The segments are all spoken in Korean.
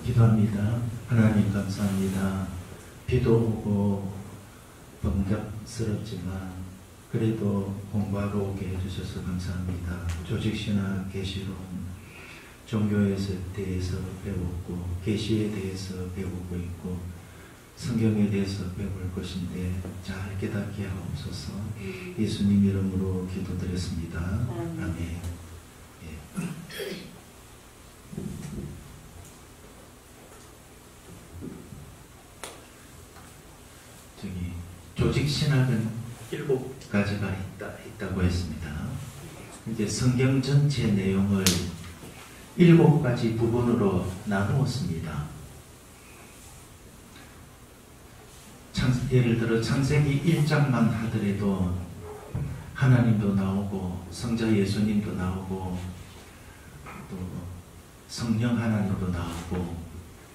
기도합니다. 하나님 감사합니다. 비도 오고 번잡스럽지만 그래도 공부하러 오게 해주셔서 감사합니다. 조직신학, 계시론, 종교에 대해서 배웠고 계시에 대해서 배우고 있고 성경에 대해서 배울 것인데 잘 깨닫게 하옵소서. 예수님 이름으로 기도드렸습니다. 아멘. 예. 조직신학은 7가지가 있다고 했습니다. 이제 성경 전체 내용을 7가지 부분으로 나누었습니다. 예를 들어 창세기 1장만 하더라도 하나님도 나오고 성자 예수님도 나오고 또 성령 하나님도 나오고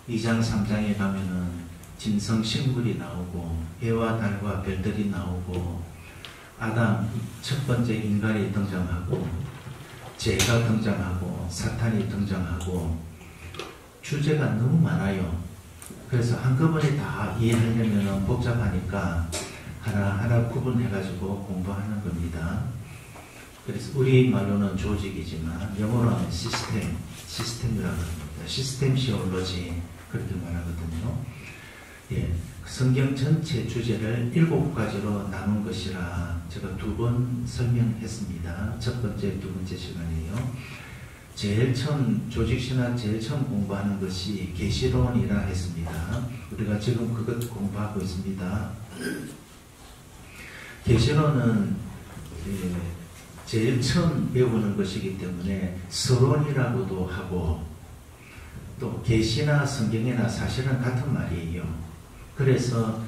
2장 3장에 가면은 진성식물이 나오고 해와 달과 별들이 나오고 아담 첫 번째 인간이 등장하고 죄가 등장하고 사탄이 등장하고 주제가 너무 많아요. 그래서 한꺼번에 다 이해하려면 복잡하니까 하나하나 구분해가지고 공부하는 겁니다. 그래서 우리 말로는 조직이지만 영어로는 시스템이라고 합니다. 시스템 시올로지 그렇게 말하거든요. 예, 성경 전체 주제를 7가지로 나눈 것이라 제가 2번 설명했습니다. 첫 번째, 2번째 시간이에요. 제일 처음 조직신학 제일 처음 공부하는 것이 계시론이라 했습니다. 우리가 지금 그것 공부하고 있습니다. 계시론은 제일 처음 배우는 것이기 때문에 서론이라고도 하고 또 계시나 성경이나 사실은 같은 말이에요. 그래서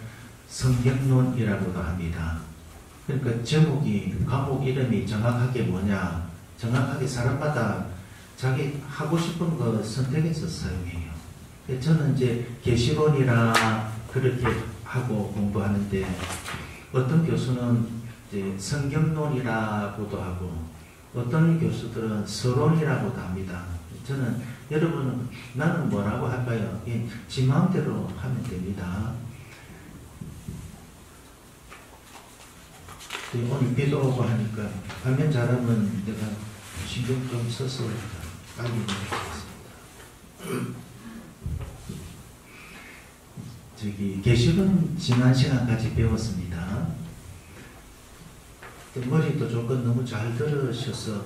성경론이라고도 합니다. 그러니까 제목이 과목 이름이 정확하게 뭐냐, 정확하게 사람마다 자기 하고 싶은 거 선택해서 사용해요. 저는 이제 계시론이라 그렇게 하고 공부하는데 어떤 교수는 이제 성경론이라고도 하고 어떤 교수들은 서론이라고도 합니다. 저는 여러분은 나는 뭐라고 할까요? 예, 지 마음대로 하면 됩니다. 오늘 비도 오고 하니까 화면 잘하면 내가 신경 좀 써서 빨리 해보겠습니다. 계시론 지난 시간까지 배웠습니다. 머리도 조금 너무 잘 들으셔서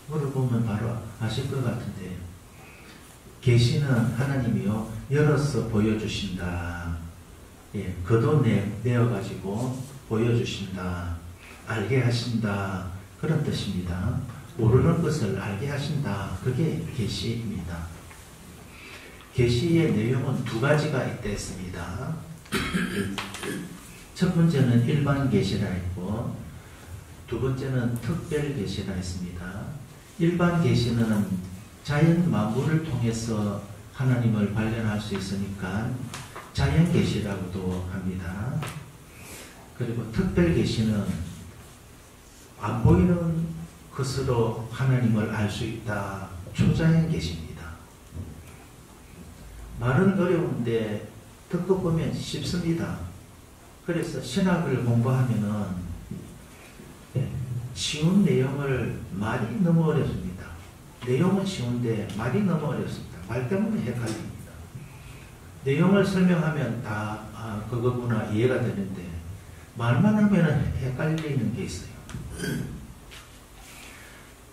물어보면 바로 아실 것 같은데 계시는 하나님이요 열어서 보여주신다. 예, 걷어내어가지고 보여주신다. 알게 하신다. 그런 뜻입니다. 모르는 것을 알게 하신다. 그게 계시입니다. 계시의 내용은 2가지가 있다 했습니다. 첫 번째는 일반 계시라 했고 2번째는 특별 계시라 했습니다. 일반 계시는 자연 만물을 통해서 하나님을 발견할 수 있으니까 자연 계시라고도 합니다. 그리고 특별 계시는 안 보이는 것으로 하나님을 알 수 있다. 초자연 계시입니다. 말은 어려운데 듣고 보면 쉽습니다. 그래서 신학을 공부하면은 쉬운 내용을 말이 너무 어렵습니다. 내용은 쉬운데 말이 너무 어렵습니다. 말 때문에 헷갈립니다. 내용을 설명하면 다 그거구나 이해가 되는데 말만 하면 헷갈리는 게 있어요.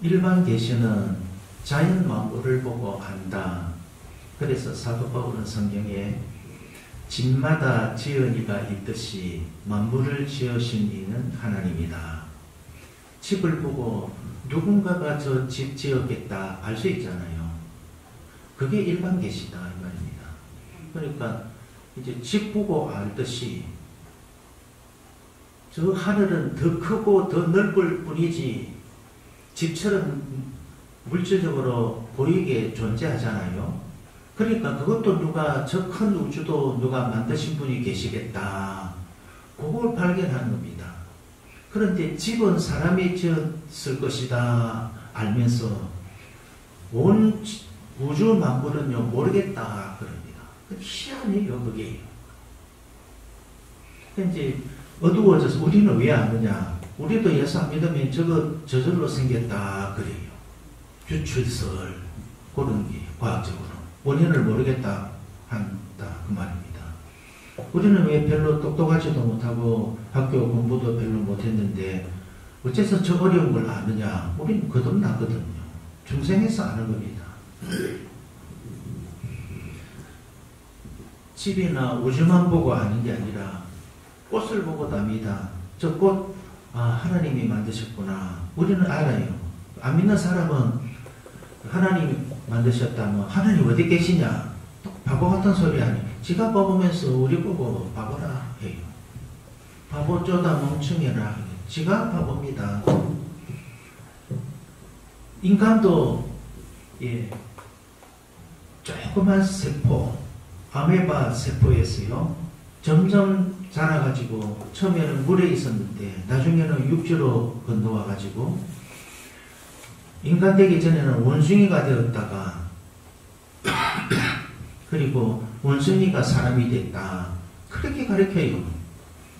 일반 계시는 자연 만물을 보고 안다. 그래서 사도 바울은 성경에 집마다 지은 이가 있듯이 만물을 지으신 이는 하나님이다. 집을 보고 누군가가 저 집 지었겠다 알 수 있잖아요. 그게 일반 계시다 이 말입니다. 그러니까 이제 집 보고 알듯이 저 하늘은 더 크고 더 넓을 뿐이지 집처럼 물질적으로 보이게 존재하잖아요. 그러니까 그것도 누가 저 큰 우주도 누가 만드신 분이 계시겠다. 그걸 발견하는 겁니다. 그런데 집은 사람이 지었을 것이다 알면서 온 우주 만물은요 모르겠다 그럽니다. 희한해요 그게. 이제 어두워져서 우리는 왜 아느냐? 우리도 예수 안 믿으면 저절로 생겼다 그래요. 주출설 그런 게 과학적으로 원인을 모르겠다 한다 그 말입니다. 우리는 왜 별로 똑똑하지도 못하고 학교 공부도 별로 못했는데 어째서 저 어려운 걸 아느냐? 우리는 거듭나거든요. 중생에서 아는 겁니다. 집이나 우주만 보고 아는 게 아니라 꽃을 보고 답니다. 저 꽃, 하나님이 만드셨구나. 우리는 알아요. 안 믿는 사람은 하나님이 만드셨다면 하나님 어디 계시냐? 바보 같은 소리 아니. 지가 뽑으면서 우리 보고 바보라 해요. 바보 쪼다 멍청해라. 지가 바보입니다. 인간도 조그만 세포, 아메바 세포에서요. 점점 자라가지고 처음에는 물에 있었는데 나중에는 육지로 건너와가지고 인간 되기 전에는 원숭이가 되었다가 그리고 원숭이가 사람이 됐다. 그렇게 가르쳐요.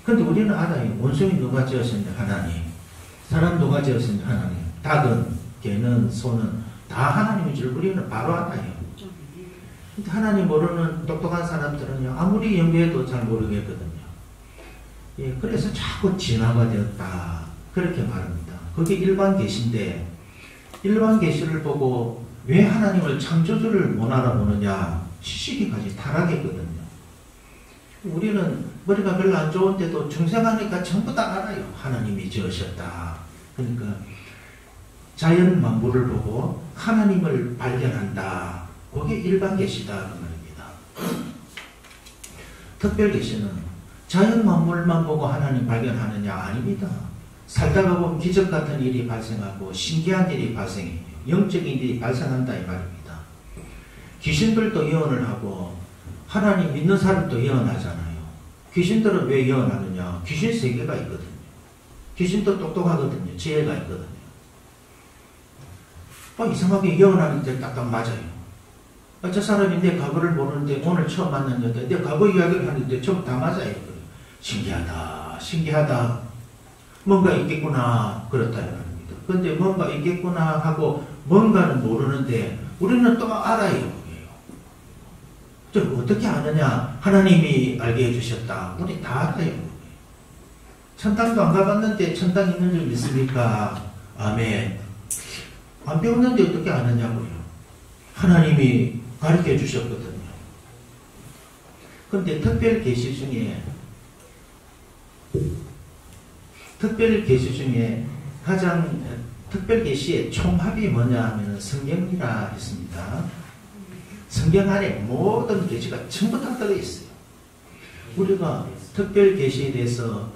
근데 우리는 알아요. 원숭이 누가 지었었냐? 하나님. 사람 누가 지었었냐? 하나님. 닭은, 개는, 소는 다 하나님인 줄 우리는 바로 알아요. 근데 하나님 모르는 똑똑한 사람들은요. 아무리 연구해도 잘 모르겠거든요. 그래서 자꾸 진화가 되었다. 그렇게 말합니다. 그게 일반 계시인데 일반 계시를 보고 왜 하나님을 창조주를 못 알아보느냐? 시시기까지 타락했거든요. 우리는 머리가 별로 안 좋은데도 중생하니까 전부 다 알아요. 하나님이 지으셨다. 그러니까 자연 만물을 보고 하나님을 발견한다. 그게 일반 계시다 그 말입니다. 특별 계시는 자연 만물만 보고 하나님 발견하느냐? 아닙니다. 살다가 보면 기적 같은 일이 발생하고 신기한 일이 발생해요. 영적인 일이 발생한다 이 말입니다. 귀신들도 예언을 하고 하나님 믿는 사람도 예언하잖아요. 귀신들은 왜 예언하느냐? 귀신 세계가 있거든요. 귀신도 똑똑하거든요. 지혜가 있거든요. 이상하게 예언하는데 딱딱 맞아요. 저 사람이 내 과거를 모르는데 오늘 처음 만났는데 내 과거 이야기를 하는데 전부 다 맞아요. 신기하다. 신기하다. 뭔가 있겠구나. 그렇다 말입니다. 근데 뭔가 있겠구나 하고 뭔가는 모르는데 우리는 또 알아요. 어떻게 아느냐? 하나님이 알게 해주셨다. 우리 다 알아요. 천당도 안 가봤는데 천당 있는 줄 믿습니까? 아멘. 안 배웠는데 어떻게 아느냐고요? 하나님이 가르쳐 주셨거든요. 그런데 특별 계시 중에 가장 특별 계시의 총합이 뭐냐 하면 성경이라 했습니다. 성경 안에 모든 계시가 전부 다 들어있어요. 우리가 특별 계시에 대해서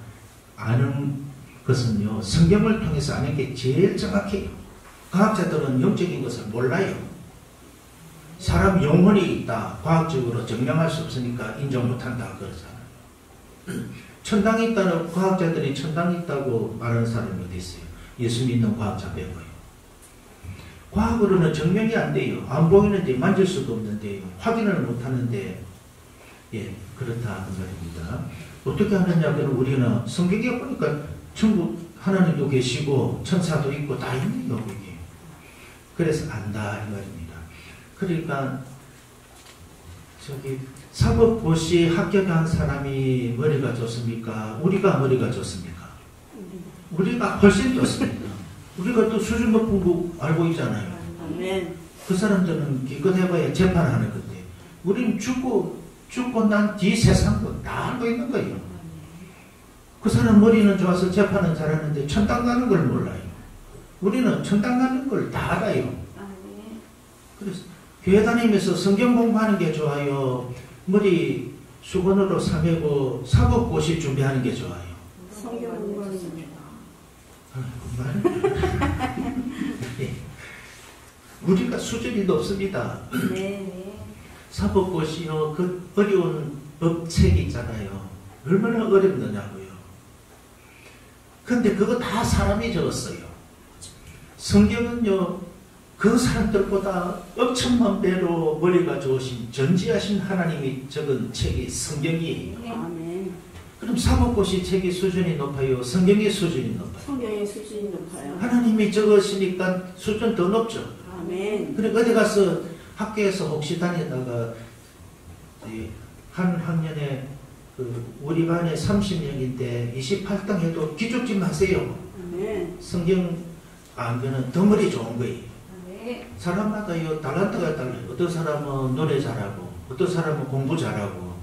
아는 것은요, 성경을 통해서 아는 게 제일 정확해요. 과학자들은 영적인 것을 몰라요. 사람 영혼이 있다. 과학적으로 증명할 수 없으니까 인정 못한다. 그러잖아요. 천당이 있다는 과학자들이 천당이 있다고 말하는 사람이 어디 있어요? 예수 믿는 과학자 빼고요. 과학으로는 증명이 안 돼요. 안 보이는데 만질 수도 없는데 확인을 못 하는데 그렇다 그 말입니다. 어떻게 하느냐? 그러면 우리는 성경에 보니까 전부 하나님도 계시고 천사도 있고 다 있네요. 이게. 그래서 안다 이 말입니다. 그러니까 사법고시 합격한 사람이 머리가 좋습니까? 우리가 머리가 좋습니까? 우리가 훨씬 좋습니다. 우리가 또 수준 높은 거 알고 있잖아요. 그 사람들은 기껏 해봐야 재판하는 건데 우리는 죽고 난 뒤 세상도 다 알고 있는 거예요. 그 사람 머리는 좋아서 재판은 잘하는데 천당 가는 걸 몰라요. 우리는 천당 가는 걸 다 알아요. 그래서 교회 다니면서 성경 공부하는 게 좋아요? 머리 수건으로 사매고 사법고시 준비하는 게 좋아요? 성경 공부하는 게 좋아요. 우리가 수준이 높습니다. 네. 사법고시요, 그 어려운 법책이 있잖아요. 얼마나 어렵느냐고요. 근데 그거 다 사람이 적었어요. 성경은요, 그 사람들보다 억천만 배로 머리가 좋으신 전지하신 하나님이 적은 책이 성경이에요. 아멘. 그럼 사법고시 책의 수준이 높아요? 성경의 수준이 높아요? 성경의 수준이 높아요. 하나님이 적으시니까 수준 더 높죠. 아멘. 그러니까 어디 가서 학교에서 혹시 다니다가 한 학년에 우리 반에 30명인데 28등 해도 기죽지 마세요. 아멘. 성경 안경은 더 머리 좋은 거예요. 아멘. 사람마다 달란트가 달라요. 어떤 사람은 노래 잘하고, 어떤 사람은 공부 잘하고,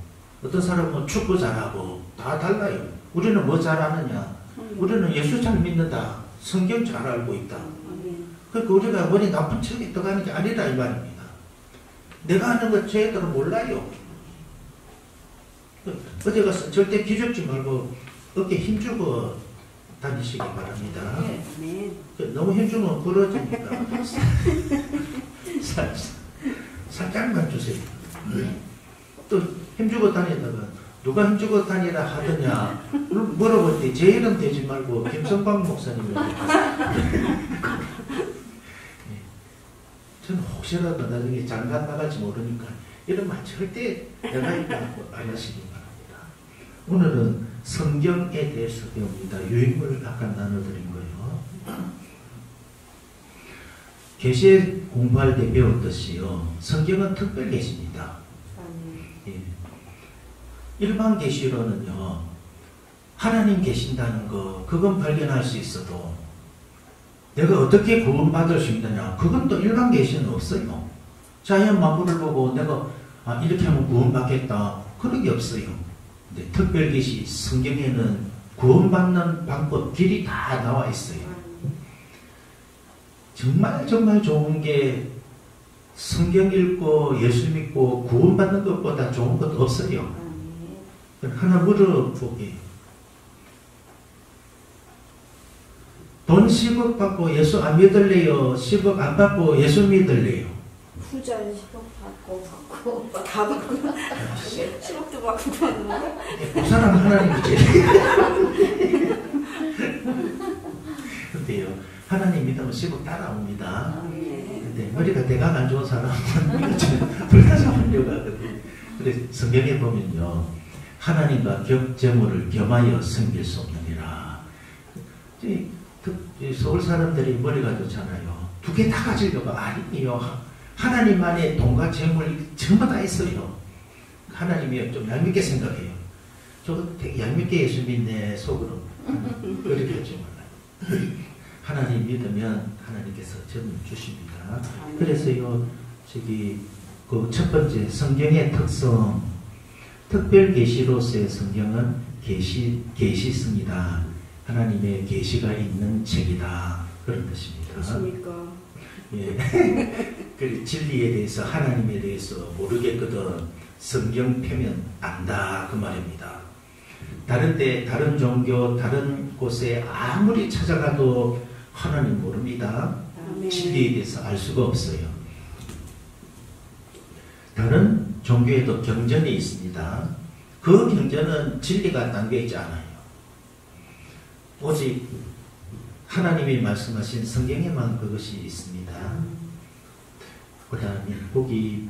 어떤 사람은 축구 잘하고, 다 달라요. 우리는 뭐 잘하느냐? 우리는 예수 잘 믿는다. 성경 잘 알고 있다. 아멘. 그러니까 우리가 머리 나쁜 척에 들어가는 게 아니라 이 말입니다. 내가 하는 것 쟤들은 몰라요. 어디 가서 절대 기죽지 말고 어깨 힘주고 다니시기 바랍니다. 아멘. 너무 힘주면 부러지니까 살짝만 주세요. 또 힘주고 다니다가 누가 힘주고 다니라 하더냐 물어볼 때 제 이름 대지 말고 김성방 목사님을 저는 혹시라도 나중에 장관 나갈지 모르니까 이런 말 절대 내가 있다고 안 하시기 바랍니다. 오늘은 성경에 대해서 배웁니다. 유인물 아까 나눠드린 거예요. 계시에 공부할 때 배웠듯이요. 성경은 특별 계시입니다. 예. 일반 계시로는요. 하나님 계신다는 거 그건 발견할 수 있어도 내가 어떻게 구원받을 수 있느냐 그건 또 일반 계시는 없어요. 자연 만물을 보고 내가 이렇게 하면 구원받겠다 그런 게 없어요. 근데 특별 계시 성경에는 구원받는 방법 길이 다 나와 있어요. 정말 좋은 게 성경 읽고 예수 믿고 구원받는 것보다 좋은 것 없어요. 하나 물어보게. 돈 10억 받고 예수 안 믿을래요? 10억 안 받고 예수 믿을래요? 후자 10억 받고 다 받고 10억도 받고 받는 그 사람 하나님이지. 근데요 하나님 믿으면 10억 따라옵니다. 근데 머리가 대강 안 좋은 사람은 불가사하려고 하거든요. 그래서 성경에 보면요 하나님과 재물을 겸하여 섬길 수 없느니라. 서울 사람들이 머리가 좋잖아요. 두 개 다 가지려고 아니에요. 하나님만의 돈과 재물 전부 다 있어요. 하나님이 좀 얄밉게 생각해요. 저 되게 얄밉게 예수 믿네 속으로. 그렇게 하지 말아요. 하나님 믿으면 하나님께서 전부 주십니다. 그래서요 그 첫 번째 성경의 특성 특별 계시로서의 성경은 계시성이다. 하나님의 계시가 있는 책이다. 그런 뜻입니다. 그렇습니까? 예. 그 진리에 대해서 하나님에 대해서 모르겠거든 성경 펴면 안다 그 말입니다. 다른 종교 다른 곳에 아무리 찾아가도 하나님 모릅니다. 아멘. 진리에 대해서 알 수가 없어요. 다른 종교에도 경전이 있습니다. 그 경전은 진리가 담겨 있지 않아요. 오직 하나님이 말씀하신 성경에만 그것이 있습니다. 그 다음에 거기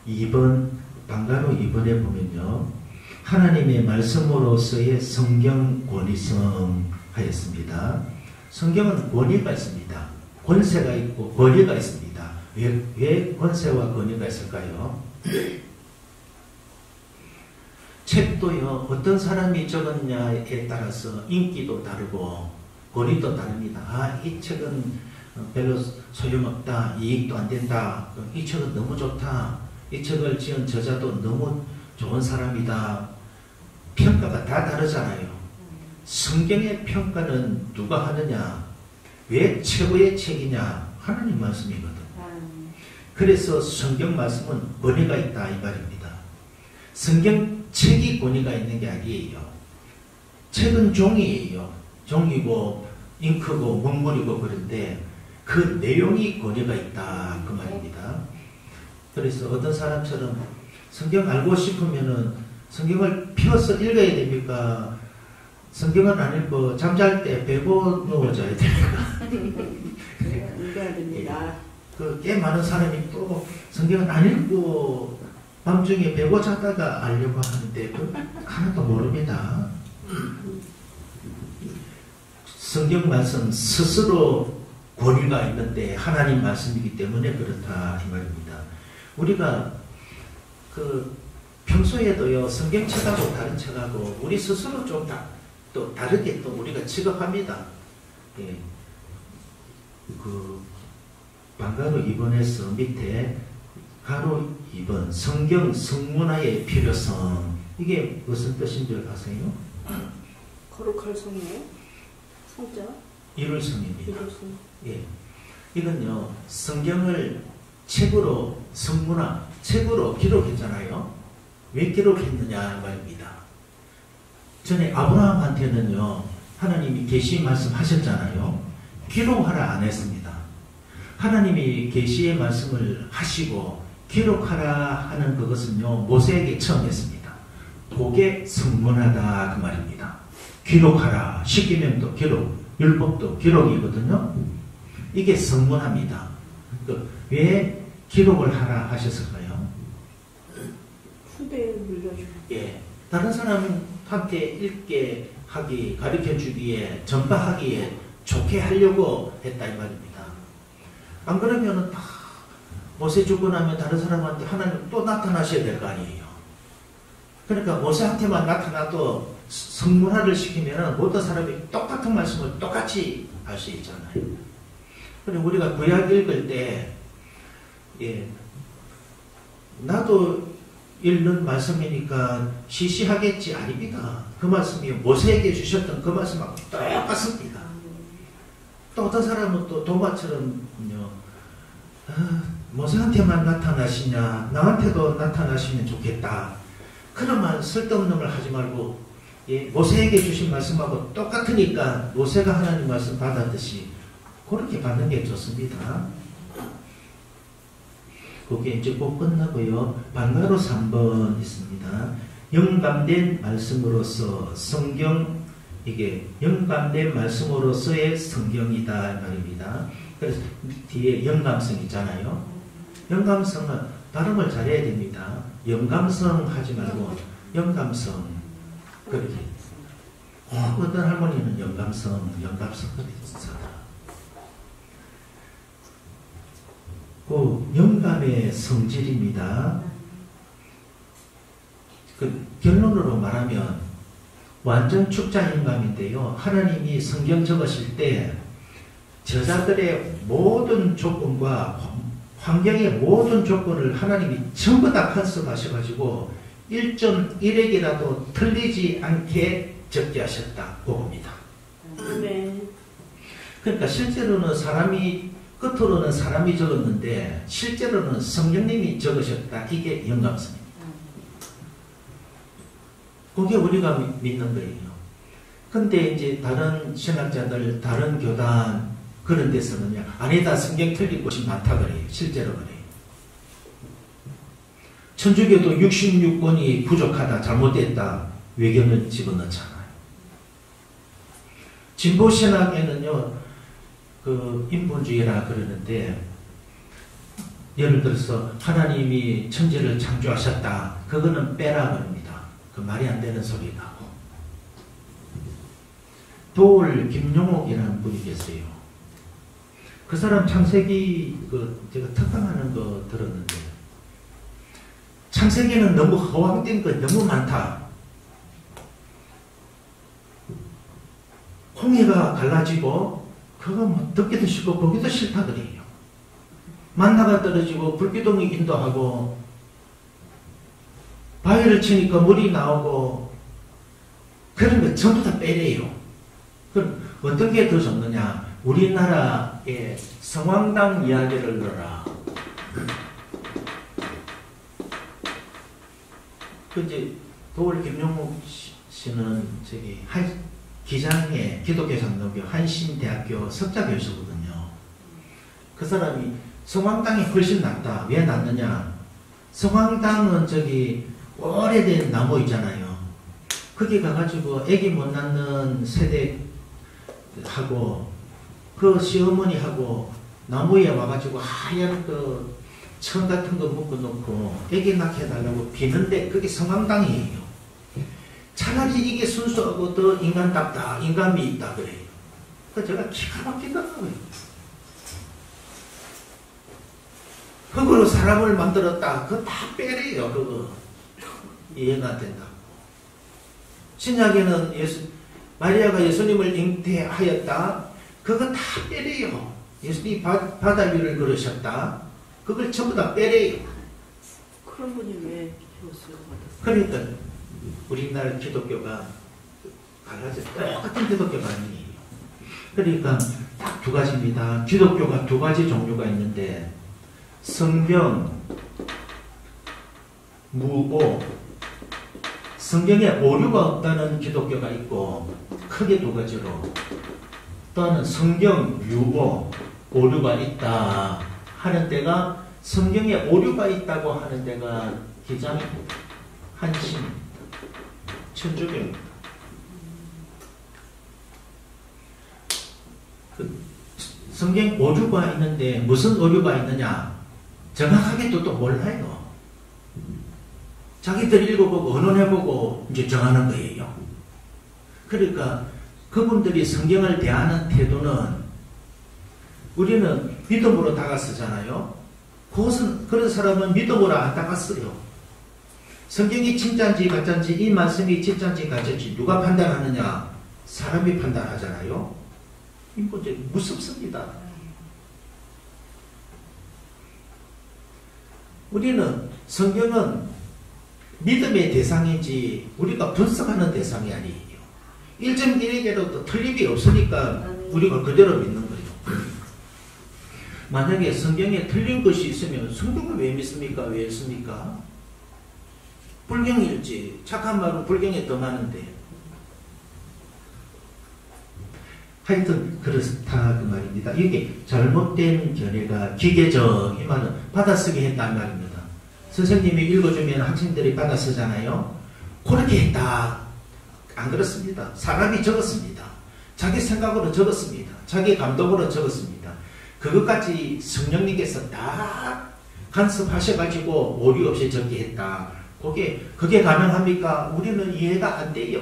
2번 방가로 2번에 보면요 하나님의 말씀으로서의 성경 권위성 하였습니다. 성경은 권위가 있습니다. 권세가 있고 권위가 있습니다. 왜 권세와 권위가 있을까요? 책도요 어떤 사람이 적었냐에 따라서 인기도 다르고 권위도 다릅니다. 이 책은 별로 소용없다. 이익도 안 된다. 이 책은 너무 좋다. 이 책을 지은 저자도 너무 좋은 사람이다. 평가가 다 다르잖아요. 성경의 평가는 누가 하느냐? 왜 최고의 책이냐? 하나님 말씀이거든. 그래서 성경 말씀은 권위가 있다 이 말입니다. 성경 책이 권위가 있는 게 아니에요. 책은 종이에요. 종이고 잉크고 문물이고 그런데 그 내용이 권위가 있다 그 말입니다. 그래서 어떤 사람처럼 성경 알고 싶으면은 성경을 펴서 읽어야 됩니까? 성경은 안 읽고 잠잘 때 베고 누워져야 됩니까? 읽어야 됩니다. 그 꽤 많은 사람이 또 성경을 안 읽고 밤중에 배고 자다가 알려고 하는데 그 하나도 모릅니다. 성경 말씀 스스로 권위가 있는데 하나님 말씀이기 때문에 그렇다 이 말입니다. 우리가 그 평소에도요 성경 책하고 다른 책하고 우리 스스로 좀 또 다르게 또 우리가 취급합니다. 예. 그 방가로 2번에서 밑에 가로 2번 성경 성문화의 필요성 이게 무슨 뜻인 줄 아세요? 거룩할 성이에요? 성자? 일월성입니다. 일월성. 예. 이건요 성경을 책으로 성문화 책으로 기록했잖아요. 왜 기록했느냐 말입니다. 전에 아브라함한테는요 하나님이 계시 말씀하셨잖아요. 기록하라 안 했습니다. 하나님이 계시의 말씀을 하시고 기록하라 하는 그것은요 모세에게 처음 했습니다. 그게 성문하다 그 말입니다. 기록하라. 십계명도 기록, 율법도 기록이거든요. 이게 성문합니다. 왜 기록을 하라 하셨을까요? 후대에 물려주고. 예, 다른 사람한테 읽게 하기, 가르쳐 주기에, 전파하기에 좋게 하려고 했다 이 말입니다. 안 그러면은 다 모세 죽고 나면 다른 사람한테 하나님 또 나타나셔야 될 거 아니에요. 그러니까 모세한테만 나타나도 성문화를 시키면은 모든 사람이 똑같은 말씀을 똑같이 알 수 있잖아요. 그리고 우리가 구약 읽을 때, 예, 나도 읽는 말씀이니까 시시하겠지 아닙니다. 그 말씀이 모세에게 주셨던 그 말씀하고 똑같습니다. 또 어떤 사람은 또 도마처럼요, 모세한테만 나타나시냐, 나한테도 나타나시면 좋겠다. 그런 말, 쓸데없는 말 하지 말고, 예, 모세에게 주신 말씀하고 똑같으니까 모세가 하나님 말씀 받았듯이 그렇게 받는 게 좋습니다. 그게 이제 곧 끝나고요. 방가로 3번 있습니다. 영감된 말씀으로서 성경, 이게 영감된 말씀으로서의 성경이다 이 말입니다. 그래서 뒤에 영감성 있잖아요. 영감성은 발음을 잘해야 됩니다. 영감성 하지 말고 영감성. 그렇게. 어떤 할머니는 영감성 그렇게 써요. 그 영감의 성질입니다. 그 결론으로 말하면 완전 축자 영감인데요. 하나님이 성경 적으실 때 저자들의 모든 조건과 환경의 모든 조건을 하나님이 전부 다 컨셉하셔가지고 1.1액이라도 틀리지 않게 적게 하셨다. 그겁니다. 네. 그러니까 실제로는 겉으로는 사람이 적었는데 실제로는 성령님이 적으셨다. 이게 영감성입니다. 그게 우리가 믿는 거예요. 근데 이제 다른 신학자들, 다른 교단 그런 데서는요, 아니다, 성경 틀린 곳이 많다 그래요. 실제로 그래요. 천주교도 66권이 부족하다, 잘못됐다, 외견을 집어넣잖아요. 진보신학에는요, 그 인본주의라 그러는데, 예를 들어서 하나님이 천지를 창조하셨다, 그거는 빼라 그럽니다. 그 말이 안 되는 소리라고. 도울 김용옥이라는 분이 계세요. 그 사람 창세기 제가 특강하는 거 들었는데, 창세기는 너무 허황된 거 너무 많다. 홍해가 갈라지고 그거 뭐 듣기도 싫고 보기도 싫다 그래요. 만나가 떨어지고 불기둥이 인도하고 바위를 치니까 물이 나오고 그런 거 전부 다 빼래요. 그럼 어떤 게 더 좋느냐? 우리나라의 성황당 이야기를 넣어라. 그 이제 도울 김용옥 씨는 저기 기장의 기독교 장로교 한신대학교 석자 교수거든요. 그 사람이 성황당이 훨씬 낫다. 왜 낫느냐? 성황당은 저기 오래된 나무 있잖아요. 거기 가가지고 아기 못 낳는 세대하고 그 시어머니하고 나무에 와가지고 하얀 그 천 같은 거 묶어놓고 애기 낳게 해달라고 비는데 그게 성황당이에요. 차라리 이게 순수하고 더 인간답다, 인간미 있다 그래요. 그래서 제가 기가 막히더라고요. 흙으로 사람을 만들었다. 그거 다 빼래요. 그거 이해가 안 된다고. 신약에는 마리아가 예수님을 잉태하였다. 그거 다 빼래요. 예수님이 바다 위를 걸으셨다. 그걸 전부 다 빼래요. 그런 분이 왜 교수를 받았어요? 그러니까 우리나라 기독교가 갈라져 똑같은 기독교가 아니에요. 그러니까 딱 두 가지입니다. 기독교가 두 가지 종류가 있는데 성경, 무오, 성경에 오류가 없다는 기독교가 있고 크게 두 가지로, 또는 성경 유오, 오류가 있다 하는 데가, 성경에 오류가 있다고 하는 데가 기장 한신입니다. 천주교입니다. 성경 오류가 있는데 무슨 오류가 있느냐 정확하게 또 몰라요. 자기들 읽어보고 언론해보고 이제 정하는 거예요. 그러니까 그분들이 성경을 대하는 태도는, 우리는 믿음으로 다가서잖아요. 그런 사람은 믿음으로 안 다가서요. 성경이 진짜인지 가짜인지, 이 말씀이 진짜인지 가짜인지 누가 판단하느냐? 사람이 판단하잖아요. 이 문제 무섭습니다. 우리는 성경은 믿음의 대상이지 우리가 분석하는 대상이 아니에요. 1.1에게도 틀림이 없으니까 우리가 그대로 믿는 거예요. 만약에 성경에 틀린 것이 있으면 성경을 왜 믿습니까? 왜 읽습니까? 불경일지, 착한 말은 불경에 더 많은데. 하여튼 그렇다 그 말입니다. 이게 잘못된 견해가 기계적, 이 말은 받아쓰기 했단 말입니다. 선생님이 읽어주면 학생들이 받아쓰잖아요. 그렇게 했다. 안 그렇습니다. 사람이 적었습니다. 자기 생각으로 적었습니다. 자기 감독으로 적었습니다. 그것까지 성령님께서 다 간섭하셔가지고 오류 없이 적게 했다. 그게 가능합니까? 우리는 이해가 안 돼요.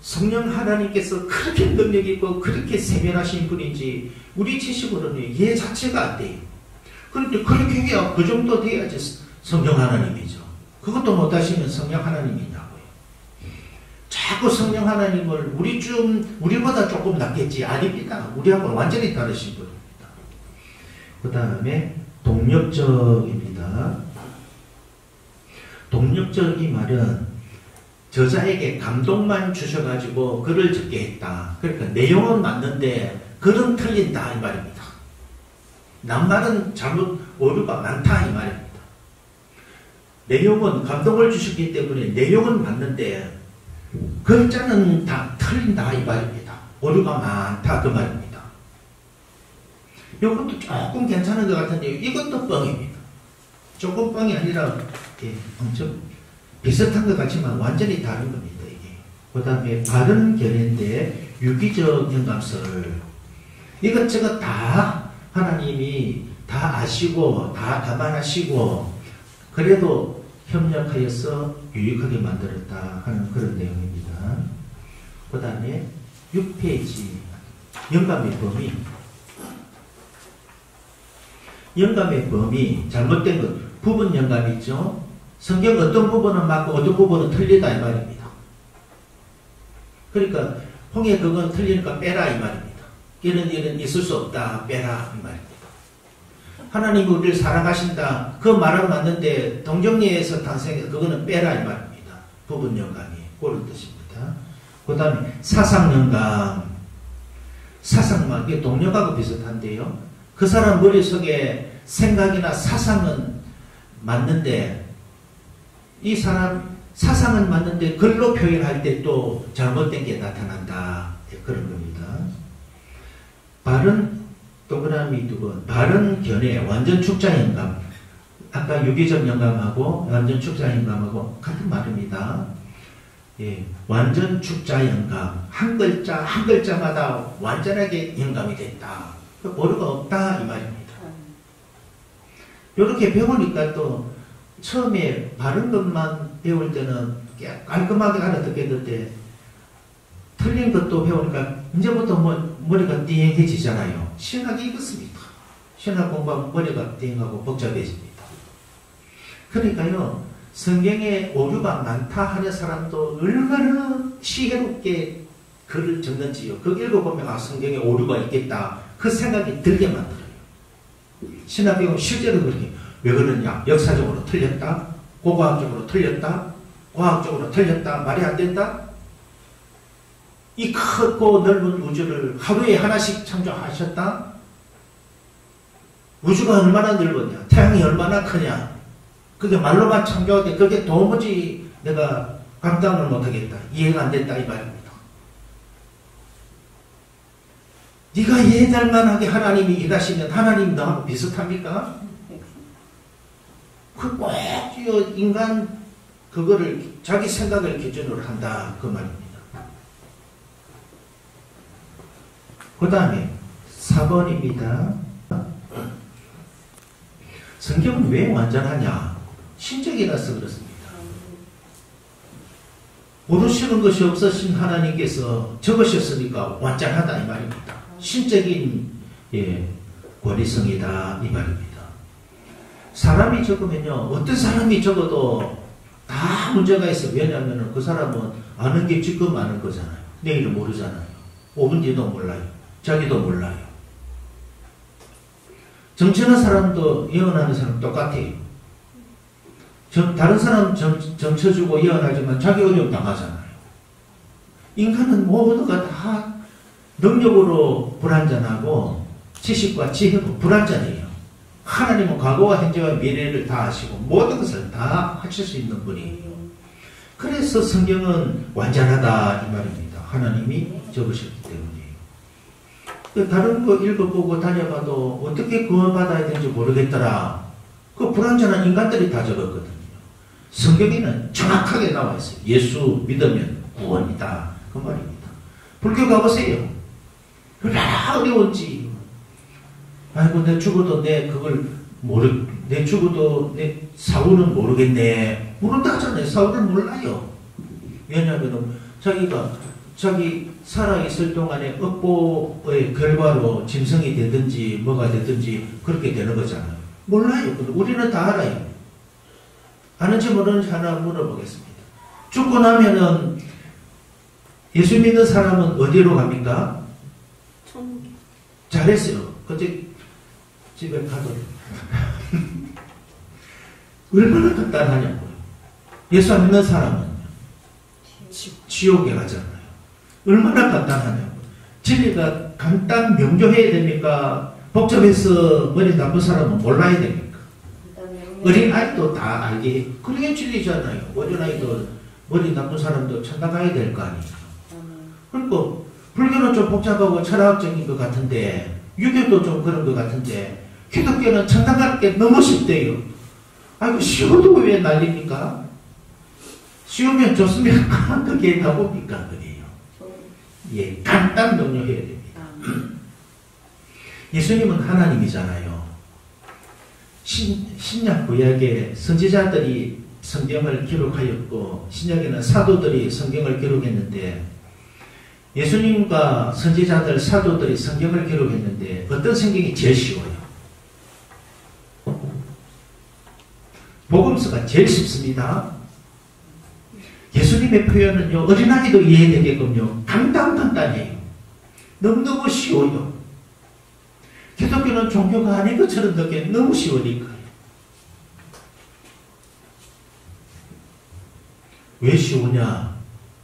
성령 하나님께서 그렇게 능력 있고 그렇게 세밀하신 분인지 우리 지식으로는 이해 자체가 안 돼요. 그런데 그렇게 해야 그 정도 돼야지 성령 하나님이죠. 그것도 못하시면 성령 하나님이냐고요. 자꾸 성령 하나님을 우리보다 조금 낫겠지. 아닙니다. 우리하고는 완전히 다르신 분입니다. 그 다음에 동력적입니다. 동력적 이 말은 저자에게 감동만 주셔가지고 글을 적게 했다. 그러니까 내용은 맞는데 글은 틀린다 이 말입니다. 낱말은 잘못 오류가 많다 이 말입니다. 내용은 감동을 주셨기 때문에 내용은 맞는데 글자는 다 틀린다 이 말입니다. 오류가 많다 그 말입니다. 이것도 조금 괜찮은 것 같은데 이것도 뻥입니다. 조금 뻥이 아니라 엄청 비슷한 것 같지만 완전히 다른 겁니다. 이게. 그 다음에 바른 견해인데 유기적 영감설, 이것저것 다 하나님이 다 아시고 다 감안하시고 그래도 협력하여서 유익하게 만들었다 하는 그런 내용입니다. 그 다음에 6페이지 영감의 범위. 영감의 범위, 잘못된 것, 부분 영감 있죠? 성경 어떤 부분은 맞고 어떤 부분은 틀리다 이 말입니다. 그러니까 홍해 그건 틀리니까 빼라 이 말입니다. 이런 일은 있을 수 없다 빼라 이 말입니다. 하나님이 우리를 사랑하신다 그 말은 맞는데 동정리에서 탄생해서 그거는 빼라 이 말입니다. 부분 영감이 그런 뜻입니다. 그 다음에 사상 영감, 사상만 이게 동력하고 비슷한데요. 그 사람 머릿속에 생각이나 사상은 맞는데 이 사람 사상은 맞는데 글로 표현할 때 또 잘못된 게 나타난다. 그런 겁니다. 바른 동그라미 두 번. 바른 견해, 완전 축자 영감. 아까 유기적 영감하고 완전 축자 영감하고 같은 말입니다. 예, 완전 축자 영감. 한 글자 한 글자마다 완전하게 영감이 됐다. 오류가 없다 이 말입니다. 이렇게 배우니까 또 처음에 바른 것만 배울 때는 깔끔하게 알아듣겠는데 틀린 것도 배우니까 이제부터 머리가 띵해지잖아요. 신학이 이렇습니다. 신학 공부하면 머리가 띵하고 복잡해집니다. 그러니까요, 성경에 오류가 많다 하는 사람도 얼마나 지혜롭게 글을 적는지요. 그 읽어보면 아, 성경에 오류가 있겠다. 그 생각이 들게 만들어요. 신학교는 실제로 그렇게 왜 그러냐? 역사적으로 틀렸다? 고고학적으로 틀렸다? 과학적으로 틀렸다? 말이 안 된다? 이 크고 넓은 우주를 하루에 하나씩 창조하셨다? 우주가 얼마나 넓었냐? 태양이 얼마나 크냐? 그게 말로만 창조하게 그게 도무지 내가 감당을 못하겠다. 이해가 안 된다 이 말입니다. 네가 이해될 만하게 하나님이 일하시면 하나님이 너하고 비슷합니까? 그 꼭 인간 그거를 자기 생각을 기준으로 한다 그 말입니다. 그 다음에 4번입니다. 성경은 왜 완전하냐? 신적이라서 그렇습니다. 모르시는 것이 없으신 하나님께서 적으셨으니까 완전하다 이 말입니다. 신적인 권위성이다 이 말입니다. 사람이 적으면요, 어떤 사람이 적어도 다 문제가 있어. 왜냐하면 그 사람은 아는 게 지금 아는 거잖아요. 내일은 모르잖아요. 5분 뒤도 몰라요. 자기도 몰라요. 정치하는 사람도 예언하는 사람 똑같아요. 다른 사람 점쳐주고 예언하지만 자기 어려움 당하잖아요. 인간은 모두가 다 능력으로 불완전하고 지식과 지혜로 불완전해요. 하나님은 과거와 현재와 미래를 다 아시고 모든 것을 다 하실 수 있는 분이에요. 그래서 성경은 완전하다 이 말입니다. 하나님이 적으셨기 때문이에요. 다른 거 읽어보고 다녀봐도 어떻게 구원받아야 되는지 모르겠더라. 그 불완전한 인간들이 다 적었거든요. 성경에는 정확하게 나와 있어요. 예수 믿으면 구원이다 그 말입니다. 불교 가보세요. 얼마나 어려운지. 아이고 내 죽어도 내 사후는 모르겠네. 모른다 하잖아요. 사후를 몰라요. 왜냐하면 자기 살아있을 동안에 업보의 결과로 짐승이 되든지 뭐가 되든지 그렇게 되는 거잖아요. 몰라요. 우리는 다 알아요. 아는지 모르는지 하나 물어보겠습니다. 죽고 나면은 예수 믿는 사람은 어디로 갑니까? 천국에. 잘했어요. 그때 집에 가도 얼마나 간단하냐고요. 예수 안 믿는 사람은 지옥에 가잖아요. 얼마나 간단하냐고요. 진리가 간단 명료해야 됩니까? 복잡해서 머리 나쁜 사람은 몰라야 됩니까? 어린아이도 다 알게 그게 진리잖아요. 어린아이도 머리 나쁜 사람도 천당 가야 될 거 아니에요. 그리고 불교는 좀 복잡하고 철학적인 것 같은데 유교도 좀 그런 것 같은데 기독교는 천당 가는 게 너무 쉽대요. 아이고 쉬워도 왜 난립니까? 쉬우면 좋습니까? 그게 다 뭡니까? 그게요. 예, 간단 명료해야 됩니다. 예수님은 하나님이잖아요. 신약 구약에 선지자들이 성경을 기록하였고 신약에는 사도들이 성경을 기록했는데 예수님과 선지자들 사도들이 성경을 기록했는데 어떤 성경이 제일 쉬워요? 복음서가 제일 쉽습니다. 예수님의 표현은요 어린아이도 이해되게끔요 간단해요. 너무너무 쉬워요. 기독교는 종교가 아닌 것처럼 느끼는 너무 쉬우니까요. 왜 쉬우냐?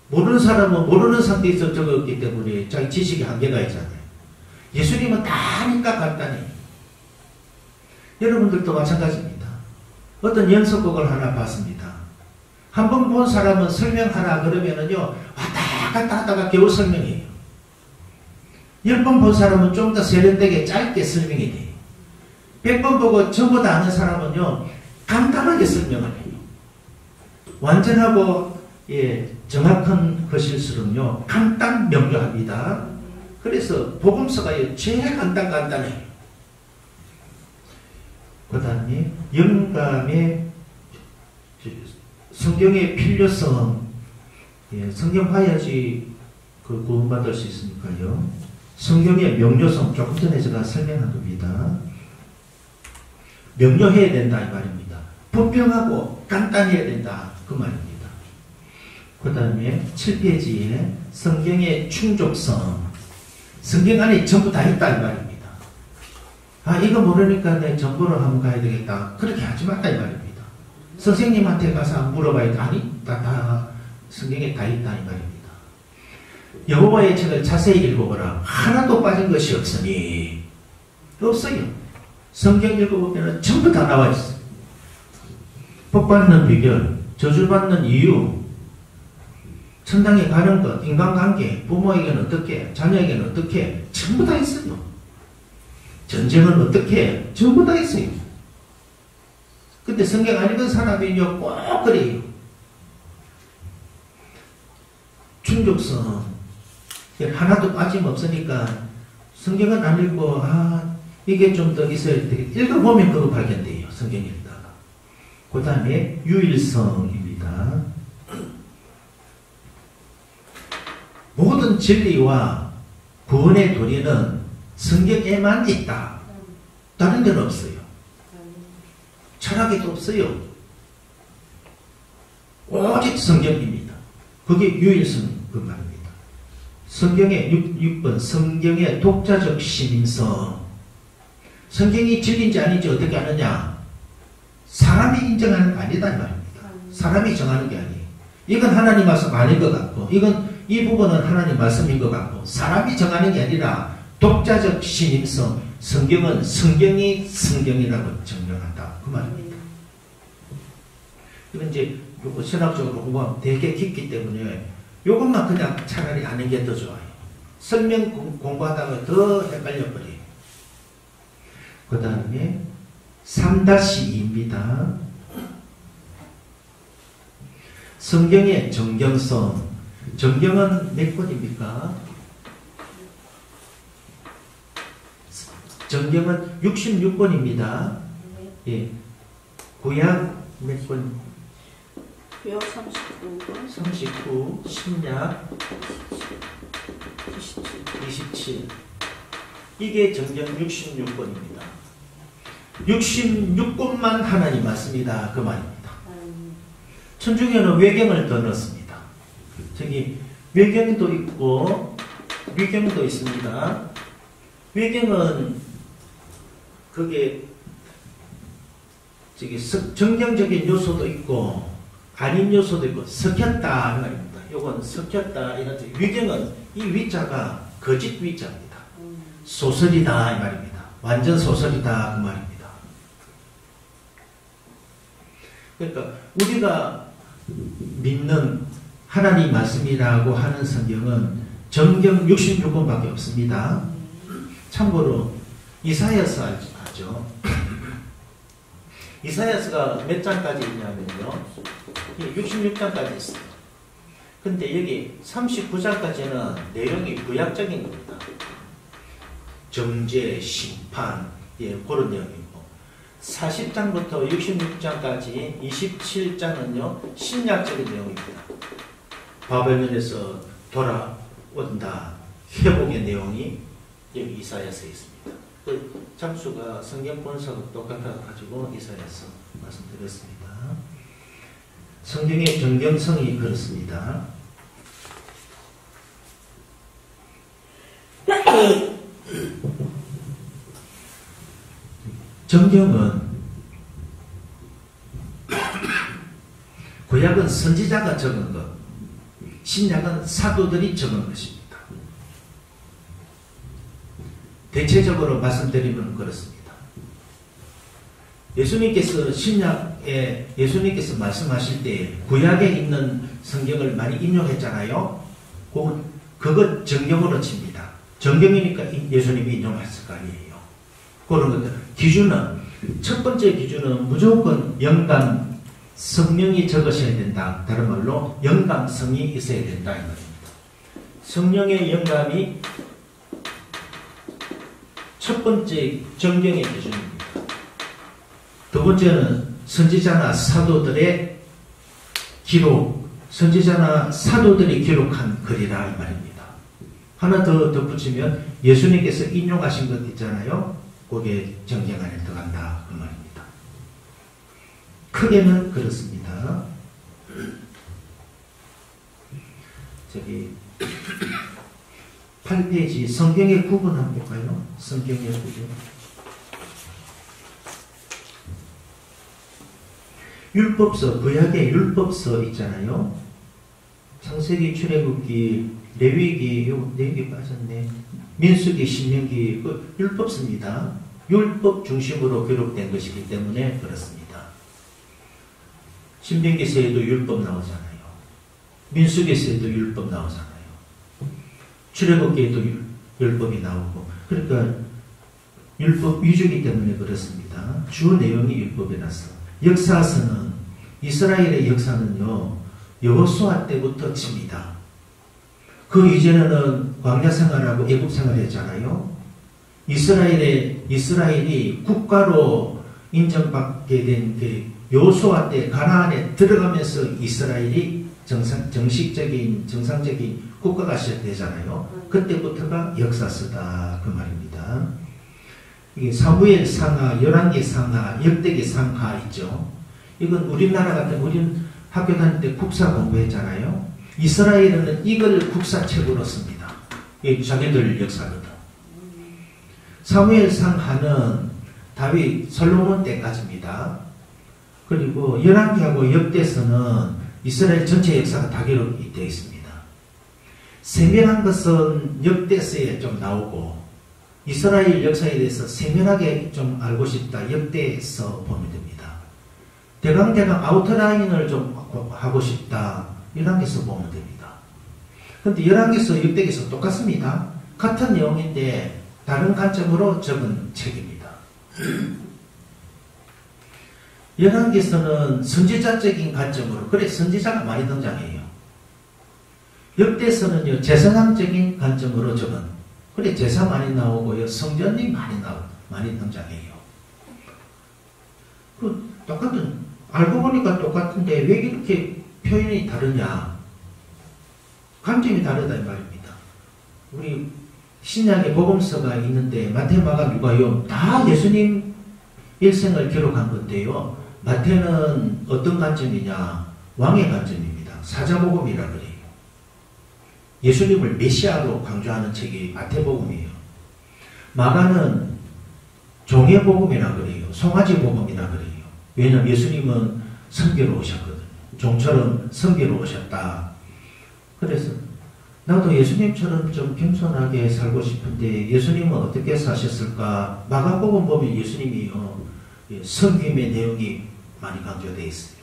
모르는 사람은 모르는 상태에서 적었기 때문에 자기 지식에 한계가 있잖아요. 예수님은 다 하니까 간단해요. 여러분들도 마찬가지입니다. 어떤 연속곡을 하나 봤습니다. 한 번 본 사람은 설명하라 그러면은요 왔다 갔다 하다가 겨우 설명해요. 10번 본 사람은 좀 더 세련되게 짧게 설명이 돼요. 100번 보고 전부 다 아는 사람은요 간단하게 설명을 해요. 완전하고 정확한 것일수록요 간단 명료합니다. 그래서 복음서가 제일 간단해요. 그 다음에 영감의 성경의 필요성, 성경 봐야지 그 구원받을 수 있으니까요. 성경의 명료성, 조금 전에 제가 설명한 겁니다. 명료해야 된다 이 말입니다. 분명하고 간단해야 된다 그 말입니다. 그 다음에 7페이지에 성경의 충족성, 성경 안에 전부 다 있다 이 말입니다. 아 이거 모르니까 내 정보를 한번 가야 되겠다 그렇게 하지 말라 이 말입니다. 선생님한테 가서 물어봐야 돼. 아니 다 성경에 다 있다 이 말입니다. 여호와의 책을 자세히 읽어보라. 하나도 빠진 것이 없으니 없어요. 성경 읽어보면 전부 다 나와 있어요. 복받는 비결, 저주받는 이유, 천당에 가는 것, 인간관계, 부모에게는 어떻게, 자녀에게는 어떻게, 전부 다 있어요. 전쟁은 어떻게, 전부 다 있어요. 근데 성경 안 읽은 사람이요 꼭 그래요. 충족성 하나도 빠짐없으니까 성경은 안 읽고 이게 좀 더 있어야 되겠다. 읽어보면 그거 발견돼요. 성경 읽다가. 그 다음에 유일성입니다. 모든 진리와 구원의 도리는 성경에만 있다. 다른 데는 없어요. 철학에도 없어요. 오직 성경입니다. 그게 유일성 그 말입니다. 성경의 6번 성경의 독자적 시민성. 성경이 진리인지 아닌지 어떻게 아느냐? 사람이 인정하는 거 아니다 이 말입니다. 사람이 정하는 게 아니에요. 이건 하나님 말씀 아닌 것 같고 이 부분은 하나님 말씀인 것 같고 사람이 정하는 게 아니라 독자적 신임성. 성경은 성경이 성경이라고 정명한다 그 말입니다. 이건 이제 신학적으로 공부하면 되게 깊기 때문에 요것만 그냥 차라리 아는 게 더 좋아요. 설명 공부하다가 더 헷갈려버려요. 그 다음에 3-2입니다. 성경의 정경성. 정경은 몇 권입니까? 정경은 66권입니다. 예. 구약 몇 권? 구약 39권, 39, 신약 27. 이게 정경 66권입니다. 66권만 하나님 말씀이다 그 말입니다. 천주교는 외경을 더 넣습니다. 저기 외경도 있고 위경도 있습니다. 외경은 그게 저기 정경적인 요소도 있고 아닌 요소도 있고 섞였다 말입니다. 요건 섞였다 이런 뜻. 위경은 이 위자가 거짓 위자입니다. 소설이다 이 말입니다. 완전 소설이다 그 말입니다. 그러니까 우리가 믿는 하나님 말씀이라고 하는 성경은 정경 66권밖에 없습니다. 참고로 이사야서 알죠? 이사야서가 몇 장까지 있냐면요 66장까지 있어요. 근데 여기 39장까지는 내용이 구약적인 겁니다. 정죄, 심판 그런 내용이고 40장부터 66장까지 27장은요 신약적인 내용입니다. 바벨론에서 돌아온다 회복의 내용이 여기 이사야서에 있습니다. 그 장수가 성경 본서가 똑같아가지고 이사야서 말씀드렸습니다. 성경의 정경성이 그렇습니다. 정경은 구약은 선지자가 적은 것, 신약은 사도들이 적은 것입니다. 대체적으로 말씀드리면 그렇습니다. 예수님께서 신약에 예수님께서 말씀하실 때 구약에 있는 성경을 많이 인용했잖아요. 그것 정경으로 칩니다. 정경이니까 예수님이 인용했을 거 아니에요. 그런 것들. 기준은 첫 번째 기준은 무조건 영감 성령이 적으셔야 된다. 다른 말로 영감성이 있어야 된다 이 말입니다. 성령의 영감이 첫 번째 정경의 기준입니다. 두 번째는 선지자나 사도들의 기록, 선지자나 사도들이 기록한 글이라 이 말입니다. 하나 더 덧붙이면 예수님께서 인용하신 것 있잖아요. 그게 정경 안에 들어간다 그 말입니다. 크게는 그렇습니다. 저기 8페이지 성경의 구분 한번 볼까요? 성경의 구분. 율법서, 구약의 율법서 있잖아요. 창세기, 출애굽기, 레위기, 레위기 빠졌네. 민수기, 신명기, 그 율법서입니다. 율법 중심으로 기록된 것이기 때문에 그렇습니다. 신명기서에도 율법 나오잖아요. 민수기서에도 율법 나오잖아요. 출애굽기에도 율법이 나오고, 그러니까 율법 위주이기 때문에 그렇습니다. 주 내용이 율법이라서. 역사서는 이스라엘의 역사는요 여호수아 때부터 칩니다. 그 이전에는 광야 생활하고 애굽 생활했잖아요. 이스라엘이 국가로 인정받게 된 그 여호수아 때 가나안에 들어가면서 이스라엘이 정상적인 국가가 시작되잖아요. 그때부터가 역사서다 그 말입니다. 이게 사무엘 상하, 열왕기 상하, 역대기 상하 있죠. 이건 우리나라 같은 우리는 학교 다닐 때 국사 공부했잖아요. 이스라엘은 이걸 국사책으로 씁니다. 이게 자기들 역사거든. 사무엘 상하는 다윗 솔로몬 때까지입니다. 그리고 열왕기하고 역대서는 이스라엘 전체 역사가 다 기록이 되어 있습니다. 세밀한 것은 역대서에 좀 나오고 이스라엘 역사에 대해서 세밀하게 좀 알고 싶다. 역대서 보면 됩니다. 대강 아우트라인을 좀 하고 싶다. 열왕기서 보면 됩니다. 그런데 열왕기서, 역대기서 똑같습니다. 같은 내용인데 다른 관점으로 적은 책입니다. 열왕기서는 선지자적인 관점으로, 그래 선지자가 많이 등장해요. 역대서는요 제사장적인 관점으로 적은, 그래 제사 많이 나오고요 성전이 많이 등장해요. 그 똑같은, 알고 보니까 똑같은데 왜 이렇게 표현이 다르냐? 관점이 다르다 이 말입니다. 우리 신약의 복음서가 있는데 마태, 마가, 누가요 다 예수님 일생을 기록한 건데요. 마태는 어떤 관점이냐? 왕의 관점입니다. 사자복음이라 그래요. 예수님을 메시아로 강조하는 책이 마태복음이에요. 마가는 종의복음이라 그래요. 송아지복음이라 그래요. 왜냐하면 예수님은 섬기러 오셨거든요. 종처럼 섬기러 오셨다. 그래서 나도 예수님처럼 좀 겸손하게 살고 싶은데 예수님은 어떻게 사셨을까? 마가복음 보면 예수님이요 섬김의 내용이 많이 강조되어 있어요.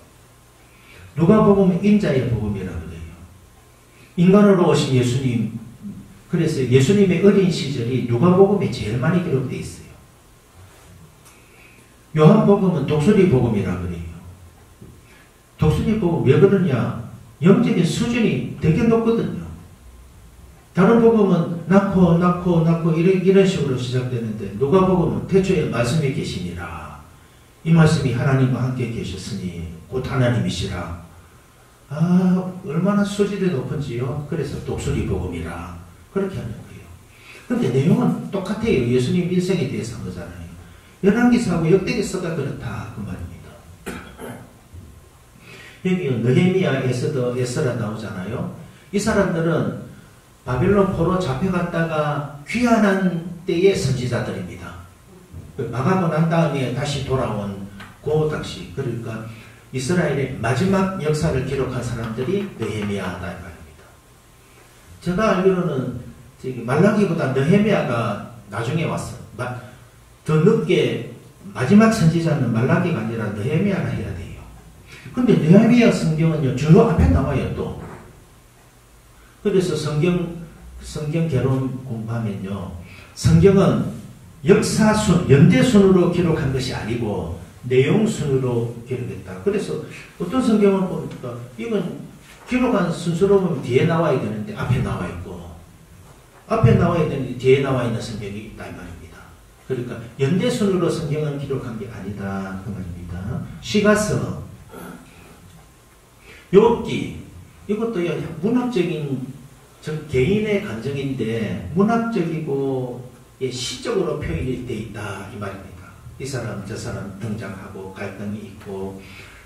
누가복음은 인자의 복음이라 그래요. 인간으로 오신 예수님, 그래서 예수님의 어린 시절이 누가복음에 제일 많이 기록되어 있어요. 요한복음은 독수리 복음이라 그래요. 독수리 복음 왜 그러냐? 영적인 수준이 되게 높거든요. 다른 복음은 낳고 이런 식으로 시작되는데 누가복음은 태초에 말씀이 계시니라. 이 말씀이 하나님과 함께 계셨으니 곧 하나님이시라. 아, 얼마나 수질이 높은지요. 그래서 독수리 복음이라 그렇게 하는 거예요. 그런데 내용은 똑같아요. 예수님 일생에 대해서 한 거잖아요. 열왕기서하고 역대기서가 그렇다 그 말입니다. 여기 느헤미야, 에스더, 에스라 나오잖아요. 이 사람들은 바벨론 포로 잡혀갔다가 귀환한 때의 선지자들입니다. 망하고 난 다음에 다시 돌아온 그 당시, 그러니까 이스라엘의 마지막 역사를 기록한 사람들이 느헤미야다 이 말입니다. 제가 알기로는 말라기보다 느헤미야가 나중에 왔어. 더 늦게 마지막 선지자는 말라기가 아니라 느헤미야라 해야 돼요. 근데 느헤미야 성경은요 주로 앞에 나와요 또. 그래서 성경 개론 공부하면요 성경은 역사순, 연대순으로 기록한 것이 아니고 내용순으로 기록했다. 그래서 어떤 성경을 보니까 이건 기록한 순서로 보면 뒤에 나와야 되는데 앞에 나와 있고, 앞에 나와야 되는데 뒤에 나와 있는 성경이 있다 이 말입니다. 그러니까 연대순으로 성경은 기록한 게 아니다 그 말입니다. 시가서, 욥기, 이것도요 문학적인 개인의 감정인데 문학적이고 시적으로 표현이 돼 있다 이 말입니다. 이 사람 저 사람 등장하고 갈등이 있고,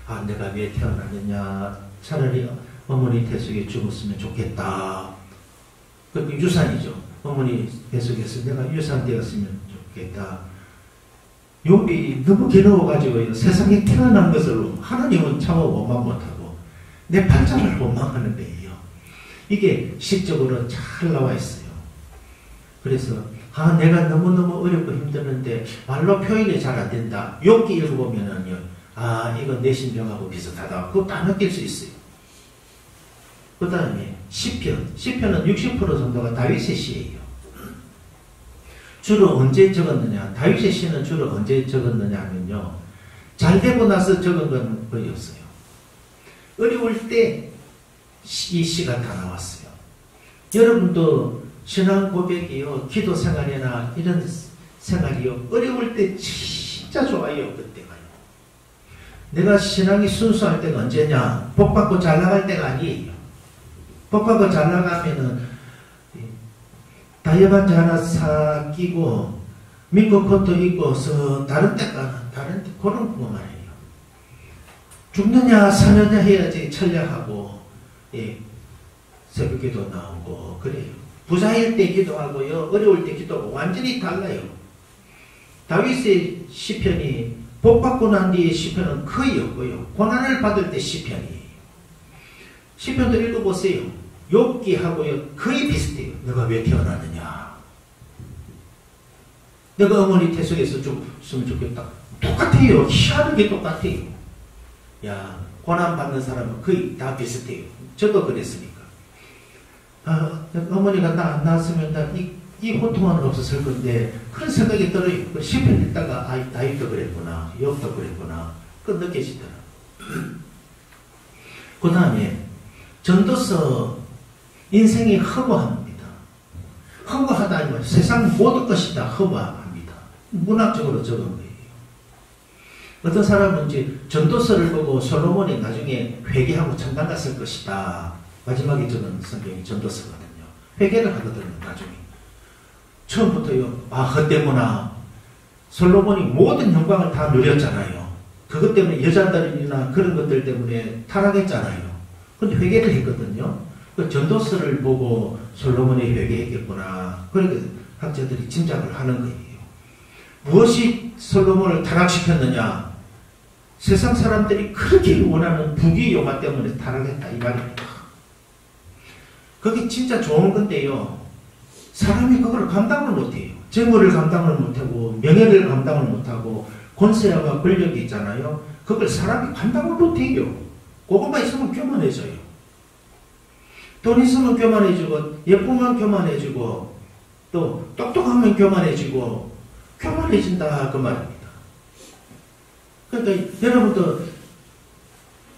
아 내가 왜 태어났느냐, 차라리 어머니 태속에 죽었으면 좋겠다. 그 유산이죠. 어머니 뱃속에서 내가 유산되었으면 좋겠다. 욥이 너무 괴로워가지고 세상에 태어난 것을 하나님은 참아 원망 못하고 내 팔자를 원망하는 데예요. 이게 시적으로 잘 나와 있어요. 그래서 내가 너무너무 어렵고 힘드는데 말로 표현이 잘 안 된다. 욥기 읽어보면은요, 이거 내 심정하고 비슷하다. 그거 다 느낄 수 있어요. 그 다음에 시편은 60% 정도가 다윗의 시예요. 주로 언제 적었느냐, 다윗의 시는 주로 언제 적었느냐 하면요, 잘 되고 나서 적은 건 거의 없어요. 어려울 때 이 시가 다 나왔어요. 여러분도 신앙 고백이요, 기도 생활이나 이런 생활이요, 어려울 때 진짜 좋아요. 그때가요. 내가 신앙이 순수할 때가 언제냐, 복받고 잘 나갈 때가 아니에요. 복받고 잘 나가면은 다이어반지 하나 사 끼고 민국 코트 입고서 다른 데 그런 거 말이에요. 죽느냐 사느냐 해야지 천략하고, 새벽기도 나오고 그래요. 부자일 때 기도하고요, 어려울 때 기도하고 완전히 달라요. 다윗의 시편이 복받고 난 뒤의 시편은 거의 없고요, 고난을 받을 때 시편이에요. 시편도 읽어보세요. 욥기하고요 거의 비슷해요. 내가 왜 태어났느냐, 내가 어머니 태속에서 죽으면 좋겠다. 똑같아요. 희한하게 똑같아요. 야, 고난받는 사람은 거의 다 비슷해요. 저도 그랬으니까. 어머니가 나 안 낳았으면 이 고통은 없었을 건데, 그런 생각이 들어요. 그 시편 읽다가 다윗도 그랬구나, 욥도 그랬구나, 그 느껴지더라. 그 다음에 전도서, 인생이 허무합니다. 허무하다 면 세상 모든 것이 다 허무합니다. 문학적으로 적은 거예요. 어떤 사람은 이제 전도서를 보고 솔로몬이 나중에 회개하고 천당 갔을 것이다. 마지막에 적은 성경이 전도서거든요. 회개를 하거든요. 나중에. 처음부터요, 헛되구나. 솔로몬이 모든 영광을 다 누렸잖아요. 그것 때문에 여자들이나 그런 것들 때문에 타락했잖아요. 근데 회개를 했거든요. 그 전도서를 보고 솔로몬이 회개했겠구나. 그러니까 학자들이 짐작을 하는 거예요. 무엇이 솔로몬을 타락시켰느냐? 세상 사람들이 그렇게 원하는 부귀영화 때문에 타락했다 이 말입니다. 그게 진짜 좋은 건데요, 사람이 그걸 감당을 못해요. 재물을 감당을 못하고 명예를 감당을 못하고 권세와 권력이 있잖아요. 그걸 사람이 감당을 못해요. 그것만 있으면 교만해져요. 돈 있으면 교만해지고, 예쁘면 교만해지고, 또 똑똑하면 교만해지고, 교만해진다 그 말입니다. 그러니까 여러분도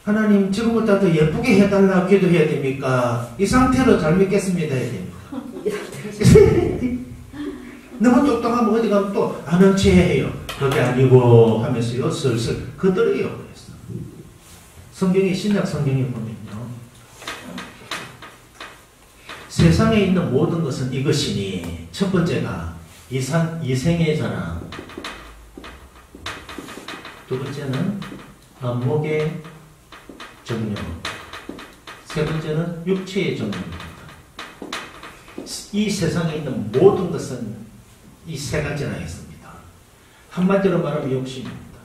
하나님 지금부터 더 예쁘게 해달라 기도해야 됩니까? 이 상태로 잘 믿겠습니다 해야 됩니까? 너무 똑똑하면 어디 가면 또 아는 체 해요. 그게 아니고 하면서요 슬슬 그들이요. 그래서 성경에, 신약 성경에 보면요, 세상에 있는 모든 것은 이것이니, 첫 번째가 이생의 자랑, 두 번째는 안목의 정령, 세 번째는 육체의 정령입니다. 이 세상에 있는 모든 것은 이 세 가지나 있습니다. 한마디로 말하면 욕심입니다.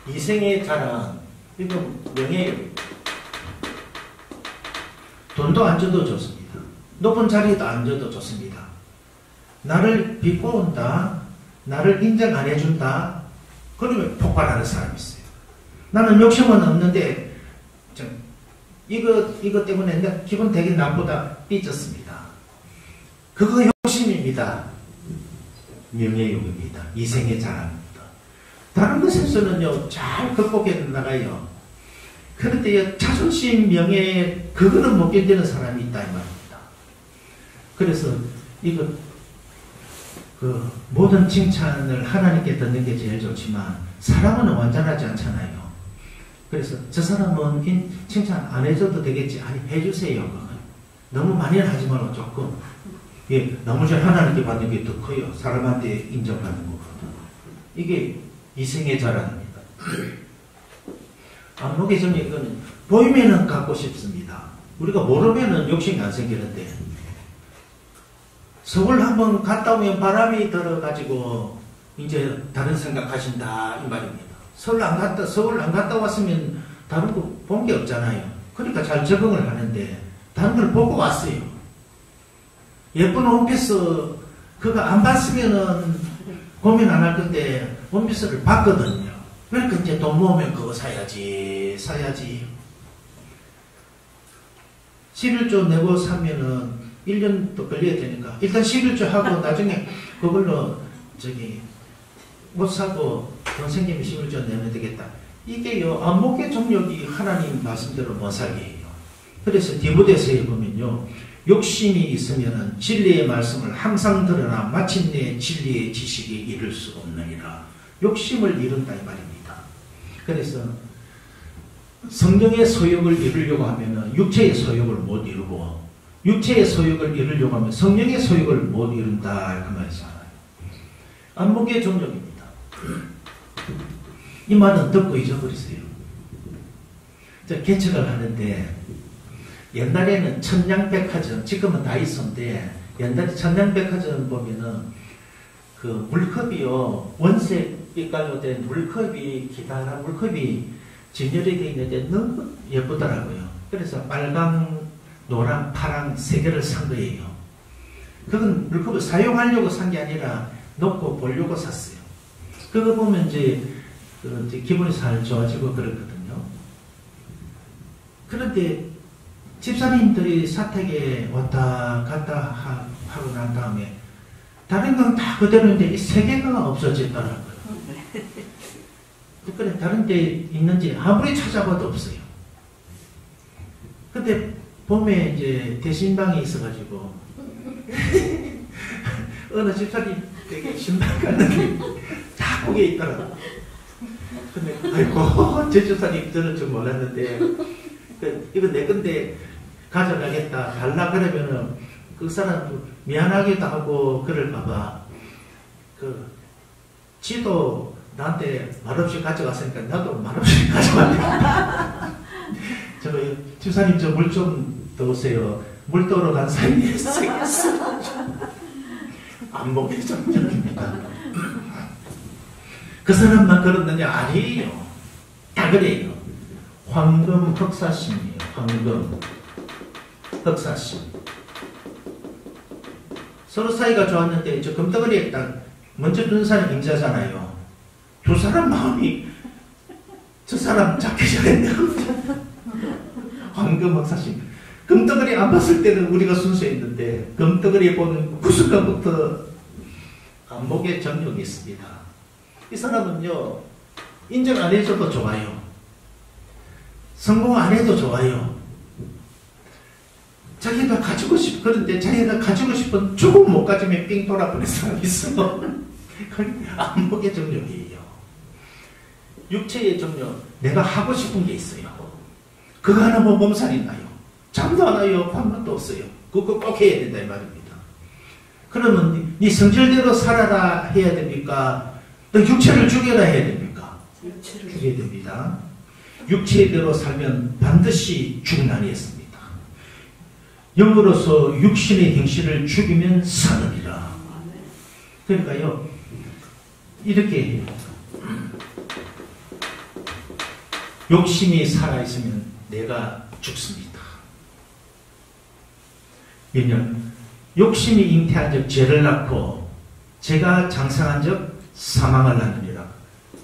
이생의 자랑, 이건 명예예요. 돈도 안 줘도 좋습니다. 높은 자리에도 안 줘도 좋습니다. 나를 비꼬은다, 나를 인정 안 해준다, 그러면 폭발하는 사람이 있어요. 나는 욕심은 없는데 이거 때문에 내가 기분 되게 나쁘다, 삐졌습니다. 그거 욕심입니다. 명예욕입니다. 이생의 자랑입니다. 다른 것에서는요 잘 극복해 나가요. 그런데 자존심, 명예, 그거는 못 견디는 사람이 있다 이 말입니다. 그래서 이거 그 모든 칭찬을 하나님께 듣는 게 제일 좋지만 사람은 완전하지 않잖아요. 그래서 저 사람은 칭찬 안 해줘도 되겠지. 아니 해주세요. 너무 많이는 하지 말고 조금. 예, 나머지 하나님께 받는 게 더 커요. 사람한테 인정받는 것보다. 이게 이생의 자랑입니다. 안목의 정리 이거는 보이면은 갖고 싶습니다. 우리가 모르면은 욕심이 안 생기는데 서울 한번 갔다 오면 바람이 들어가지고 이제 다른 생각하신다 이 말입니다. 서울 안 갔다 왔으면 다른 거 본 게 없잖아요. 그러니까 잘 적응을 하는데 다른 걸 보고 왔어요. 예쁜 원피스 그거 안 봤으면은 고민 안 할 건데 원피스를 봤거든요. 그러니까 이제 돈 모으면 그거 사야지. 11조 내고 사면은 1년 또 걸려야 되니까 일단 11조 하고 나중에 그걸로 옷 사고 돈 생기면 11조 내면 되겠다. 이게요, 안목의 정력이 하나님 말씀대로 못 살게 해요. 그래서 디모데서에 보면요, 욕심이 있으면은 진리의 말씀을 항상 들으나 마침내 진리의 지식에 이를 수 없느니라. 욕심을 이룬다 이 말입니다. 그래서 성령의 소욕을 이루려고 하면은 육체의 소욕을 못 이루고 육체의 소욕을 이루려고 하면 성령의 소욕을 못 이룬다 그 말이잖아요. 안목의 정력입니다. 이 말은 듣고 잊어버리세요. 개척을 하는데 옛날에는 천냥백화점, 지금은 다이소인데 옛날에 천냥백화점 보면은 그 물컵이요, 원색 빛깔로 된 물컵이, 기다란 물컵이 진열이 되어 있는데 너무 예쁘더라고요. 그래서 빨강, 노랑, 파랑 세 개를 산 거예요. 그건 물컵을 사용하려고 산 게 아니라 놓고 보려고 샀어요. 그거 보면 이제 기분이 살 좋아지고 그렇거든요. 그런데 집사님들이 사택에 왔다 갔다 하고 난 다음에 다른 건 다 그대로인데 이 세 개가 없어졌더라고요. 그래 다른 데 있는지 아무리 찾아봐도 없어요. 근데 봄에 이제 대신방이 있어가지고 어느 집사님 되게 신발 갔는데 다 거기에 있더라고요. 근데 아이고 제 집사님 저는 좀 몰랐는데 이거 내 건데 가져가겠다 달라 그러면은 그 사람도 미안하기도 하고 그럴까봐 그 지도 나한테 말없이 가져갔으니까 나도 말없이 가져갔다. 저 집사님 저 물 좀 넣으세요. 물 떠러 간 사이에 생겼어. 안목의 정력입니다. 그 사람만 그렇느냐? 아니에요. 다 그래요. 황금 흑사심이에요. 황금 흑사심. 서로 사이가 좋았는데 저 금덩어리에 딱 먼저 든 사람이 임자잖아요. 두 사람 마음이 저 사람 잡기 잘했네. 황금 흑사심. 금덩어리 안 봤을 때는 우리가 순수했는데 금덩어리 보는 그 순간부터 안목의 정력이 있습니다. 이 사람은요, 인정 안 해줘도 좋아요. 성공 안 해도 좋아요. 자기가 가지고 그런데 자기가 가지고 싶은 조금 못 가지면 삥 돌아버린 사람이 있어. 안목의 정력이에요. 육체의 정력, 내가 하고 싶은 게 있어요. 그거 하나 뭐 몸살이 나요. 잠도 안 와요. 밥맛도 없어요. 그거 꼭 해야 된다 이 말입니다. 그러면 네 성질대로 살아라 해야 됩니까? 너 육체를 죽여라 해야 됩니까? 육체를 죽여야 됩니다. 육체대로 살면 반드시 죽나니 했습니다. 영으로서 육신의 행실을 죽이면 사느니라. 그러니까요, 이렇게 해요. 욕심이 살아있으면 내가 죽습니다. 왜냐하면 욕심이 잉태한 적 죄를 낳고 죄가 장성한 적 사망을 낳느니라.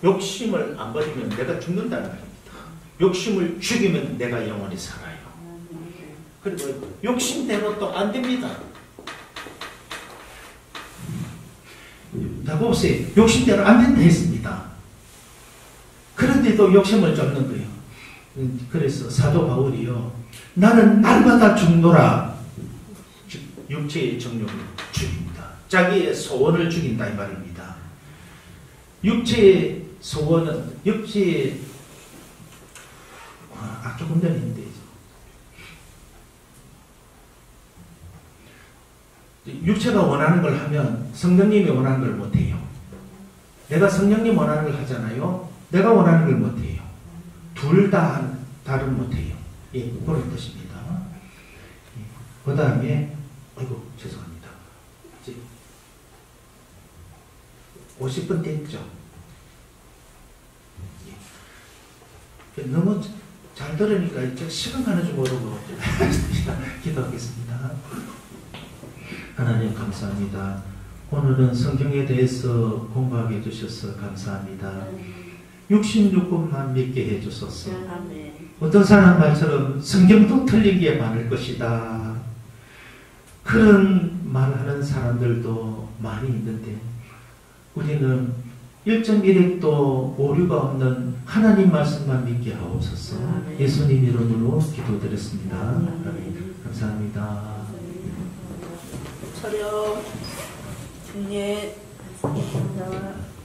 욕심을 안 버리면 내가 죽는다는 말입니다. 욕심을 죽이면 내가 영원히 살아요. 그리고 욕심대로 또 안 됩니다. 다 보세요. 욕심대로 안 된다 했습니다. 그런데도 욕심을 쫓는 거예요. 그래서 사도 바울이요, 나는 날마다 죽노라. 육체의 정욕을 죽입니다. 자기의 소원을 죽인다 이 말입니다. 육체의 소원은 육체의 조금 전인데 육체가 원하는 걸 하면 성령님이 원하는 걸 못해요. 내가 성령님 원하는 걸 하잖아요. 내가 원하는 걸 못해요. 둘 다 다른 못해요. 예, 그런 뜻입니다. 예, 그 다음에 아이고 죄송합니다. 이제 50분 됐죠. 예. 너무 잘 들으니까 이제 시간 가는 줄 모르고 기도하겠습니다. 하나님 감사합니다. 오늘은 성경에 대해서 공부하게 해주셔서 감사합니다. 66권만 믿게 해주소서. 어떤 사람 말처럼 성경도 틀린 게 많을 것이다. 그런 말하는 사람들도 많이 있는데 우리는 1.1핵도 오류가 없는 하나님 말씀만 믿게 하옵소서. 예수님 이름으로 기도드렸습니다. 감사합니다. 촬영 중에 감사합니다.